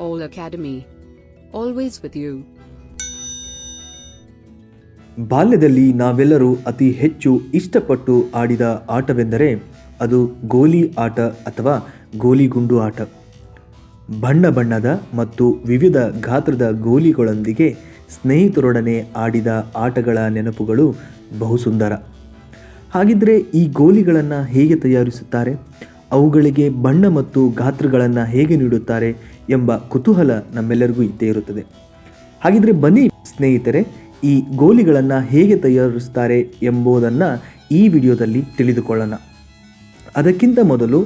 All Academy. Always with you. ಬಾಲ್ಯದಲ್ಲಿ ನಾವೆಲ್ಲರೂ ಅತಿ ಹೆಚ್ಚು ಇಷ್ಟಪಟ್ಟು ಆಡಿದ ಆಟವೆಂದರೆ ಅದು ಗೋಲಿ ಆಟ ಅಥವಾ ಗೋಲಿಗುಂಡು ಆಟ. ಬಣ್ಣ ಬಣ್ಣದ ಮತ್ತು ವಿವಿಧ ಗಾತ್ರದ ಗೋಲಿಗಳೊಂದಿಗೆ ಸ್ನೇಹಿತರೊಡನೆ ಆಡಿದ ಆಟಗಳ ನೆನಪುಗಳು ಬಹು ಸುಂದರ. ಹಾಗಿದ್ರೆ ಈ ಗೋಲಿಗಳನ್ನು ಹೇಗೆ ತಯಾರಿಸುತ್ತಾರೆ, ಅವುಗಳಿಗೆ ಬಣ್ಣ ಮತ್ತು ಗಾತ್ರಗಳನ್ನು ಹೇಗೆ ನೀಡುತ್ತಾರೆ ಎಂಬ ಕುತೂಹಲ ನಮ್ಮೆಲ್ಲರಿಗೂ ಇದ್ದೇ ಇರುತ್ತದೆ. ಹಾಗಿದ್ರೆ ಬನ್ನಿ ಸ್ನೇಹಿತರೆ, ಈ ಗೋಲಿಗಳನ್ನು ಹೇಗೆ ತಯಾರಿಸುತ್ತಾರೆ ಎಂಬುದನ್ನು ಈ ವಿಡಿಯೋದಲ್ಲಿ ತಿಳಿದುಕೊಳ್ಳೋಣ. ಅದಕ್ಕಿಂತ ಮೊದಲು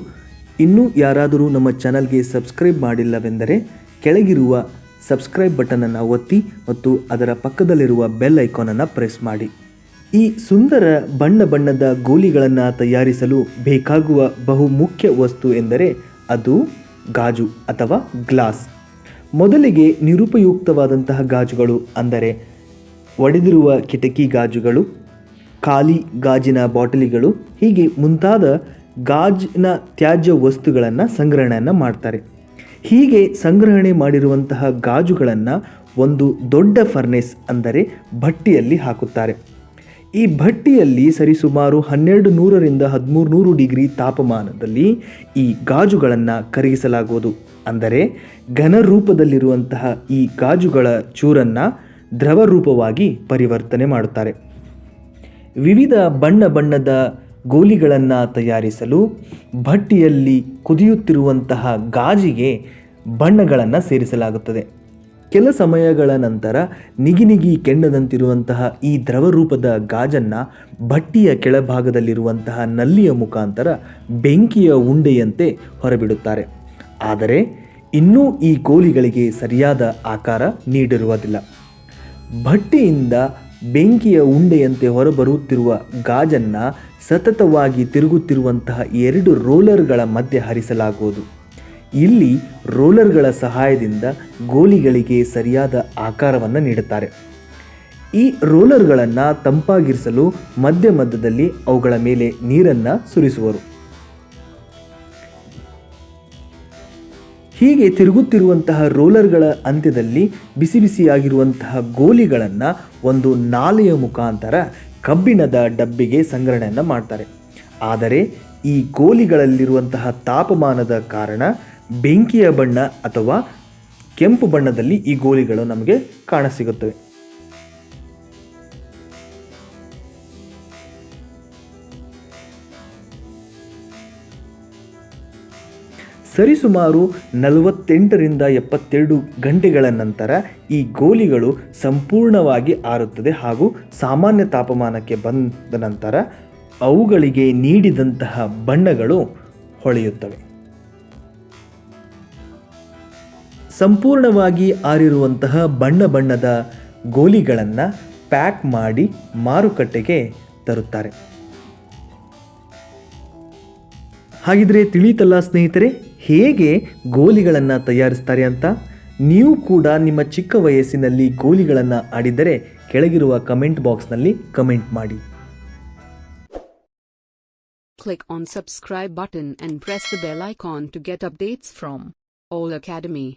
ಇನ್ನೂ ಯಾರಾದರೂ ನಮ್ಮ ಚಾನಲ್ಗೆ ಸಬ್ಸ್ಕ್ರೈಬ್ ಮಾಡಿಲ್ಲವೆಂದರೆ ಕೆಳಗಿರುವ ಸಬ್ಸ್ಕ್ರೈಬ್ ಬಟನನ್ನು ಒತ್ತಿ ಮತ್ತು ಅದರ ಪಕ್ಕದಲ್ಲಿರುವ ಬೆಲ್ ಐಕಾನನ್ನು ಪ್ರೆಸ್ ಮಾಡಿ. ಈ ಸುಂದರ ಬಣ್ಣ ಬಣ್ಣದ ಗೋಲಿಗಳನ್ನು ತಯಾರಿಸಲು ಬೇಕಾಗುವ ಬಹು ಮುಖ್ಯ ವಸ್ತು ಎಂದರೆ ಅದು ಗಾಜು ಅಥವಾ ಗ್ಲಾಸ್. ಮೊದಲಿಗೆ ನಿರುಪಯುಕ್ತವಾದಂತಹ ಗಾಜುಗಳು ಅಂದರೆ ಒಡೆದಿರುವ ಕಿಟಕಿ ಗಾಜುಗಳು, ಖಾಲಿ ಗಾಜಿನ ಬಾಟಲಿಗಳು, ಹೀಗೆ ಮುಂತಾದ ಗಾಜಿನ ತ್ಯಾಜ್ಯ ವಸ್ತುಗಳನ್ನು ಸಂಗ್ರಹಣೆಯನ್ನು ಮಾಡ್ತಾರೆ. ಹೀಗೆ ಸಂಗ್ರಹಣೆ ಮಾಡಿರುವಂತಹ ಗಾಜುಗಳನ್ನು ಒಂದು ದೊಡ್ಡ ಫರ್ನೆಸ್ ಅಂದರೆ ಭಟ್ಟಿಯಲ್ಲಿ ಹಾಕುತ್ತಾರೆ. ಈ ಭಟ್ಟಿಯಲ್ಲಿ ಸರಿಸುಮಾರು 1200ರಿಂದ 1300 ಡಿಗ್ರಿ ತಾಪಮಾನದಲ್ಲಿ ಈ ಗಾಜುಗಳನ್ನು ಕರಗಿಸಲಾಗುವುದು. ಅಂದರೆ ಘನ ರೂಪದಲ್ಲಿರುವಂತಹ ಈ ಗಾಜುಗಳ ಚೂರನ್ನು ದ್ರವ ರೂಪವಾಗಿ ಪರಿವರ್ತನೆ ಮಾಡುತ್ತಾರೆ. ವಿವಿಧ ಬಣ್ಣ ಬಣ್ಣದ ಗೋಲಿಗಳನ್ನು ತಯಾರಿಸಲು ಭಟ್ಟಿಯಲ್ಲಿ ಕುದಿಯುತ್ತಿರುವಂತಹ ಗಾಜಿಗೆ ಬಣ್ಣಗಳನ್ನು ಸೇರಿಸಲಾಗುತ್ತದೆ. ಕೆಲ ಸಮಯಗಳ ನಂತರ ನಿಗಿ ಕೆಂಡದಂತಿರುವಂತಹ ಈ ದ್ರವರೂಪದ ಗಾಜನ್ನು ಭಟ್ಟಿಯ ಕೆಳಭಾಗದಲ್ಲಿರುವಂತಹ ನಲ್ಲಿಯ ಮುಖಾಂತರ ಬೆಂಕಿಯ ಉಂಡೆಯಂತೆ ಹೊರಬಿಡುತ್ತಾರೆ. ಆದರೆ ಇನ್ನೂ ಈ ಗೋಲಿಗಳಿಗೆ ಸರಿಯಾದ ಆಕಾರ ನೀಡಿರುವುದಿಲ್ಲ. ಭಟ್ಟಿಯಿಂದ ಬೆಂಕಿಯ ಉಂಡೆಯಂತೆ ಹೊರಬರುತ್ತಿರುವ ಗಾಜನ್ನು ಸತತವಾಗಿ ತಿರುಗುತ್ತಿರುವಂತಹ 2 ರೋಲರ್ಗಳ ಮಧ್ಯೆ ಹರಿಸಲಾಗುವುದು. ಇಲ್ಲಿ ರೋಲರ್ಗಳ ಸಹಾಯದಿಂದ ಗೋಲಿಗಳಿಗೆ ಸರಿಯಾದ ಆಕಾರವನ್ನು ನೀಡುತ್ತಾರೆ. ಈ ರೋಲರ್ಗಳನ್ನು ತಂಪಾಗಿರಿಸಲು ಮಧ್ಯದಲ್ಲಿ ಅವುಗಳ ಮೇಲೆ ನೀರನ್ನು ಸುರಿಸುವರು. ಹೀಗೆ ತಿರುಗುತ್ತಿರುವಂತಹ ರೋಲರ್ಗಳ ಅಂತ್ಯದಲ್ಲಿ ಬಿಸಿ ಬಿಸಿಯಾಗಿರುವಂತಹ ಗೋಲಿಗಳನ್ನು ಒಂದು ನಾಲೆಯ ಮುಖಾಂತರ ಕಬ್ಬಿಣದ ಡಬ್ಬಿಗೆ ಸಂಗ್ರಹಣೆಯನ್ನು ಮಾಡ್ತಾರೆ. ಆದರೆ ಈ ಗೋಲಿಗಳಲ್ಲಿರುವಂತಹ ತಾಪಮಾನದ ಕಾರಣ ಬೆಂಕಿಯ ಬಣ್ಣ ಅಥವಾ ಕೆಂಪು ಬಣ್ಣದಲ್ಲಿ ಈ ಗೋಲಿಗಳು ನಮಗೆ ಕಾಣಸಿಗುತ್ತವೆ. ಸರಿಸುಮಾರು 48ರಿಂದ 72 ಗಂಟೆಗಳ ನಂತರ ಈ ಗೋಲಿಗಳು ಸಂಪೂರ್ಣವಾಗಿ ಆರುತ್ತದೆ ಹಾಗೂ ಸಾಮಾನ್ಯ ತಾಪಮಾನಕ್ಕೆ ಬಂದ ನಂತರ ಅವುಗಳಿಗೆ ನೀಡಿದಂತಹ ಬಣ್ಣಗಳು ಹೊಳೆಯುತ್ತವೆ. ಸಂಪೂರ್ಣವಾಗಿ ಆರಿರುವಂತಹ ಬಣ್ಣ ಬಣ್ಣದ ಗೋಲಿಗಳನ್ನು ಪ್ಯಾಕ್ ಮಾಡಿ ಮಾರುಕಟ್ಟೆಗೆ ತರುತ್ತಾರೆ. ಹಾಗಿದ್ರೆ ತಿಳಿತಲ್ಲ ಸ್ನೇಹಿತರೆ, ಹೇಗೆ ಗೋಲಿಗಳನ್ನು ತಯಾರಿಸ್ತಾರೆ ಅಂತ. ನೀವು ಕೂಡ ನಿಮ್ಮ ಚಿಕ್ಕ ವಯಸ್ಸಿನಲ್ಲಿ ಗೋಲಿಗಳನ್ನು ಆಡಿದರೆ ಕೆಳಗಿರುವ ಕಮೆಂಟ್ ಬಾಕ್ಸ್ನಲ್ಲಿ ಕಮೆಂಟ್ ಮಾಡಿ. Click on subscribe button and press the bell icon to get updates from All Academy.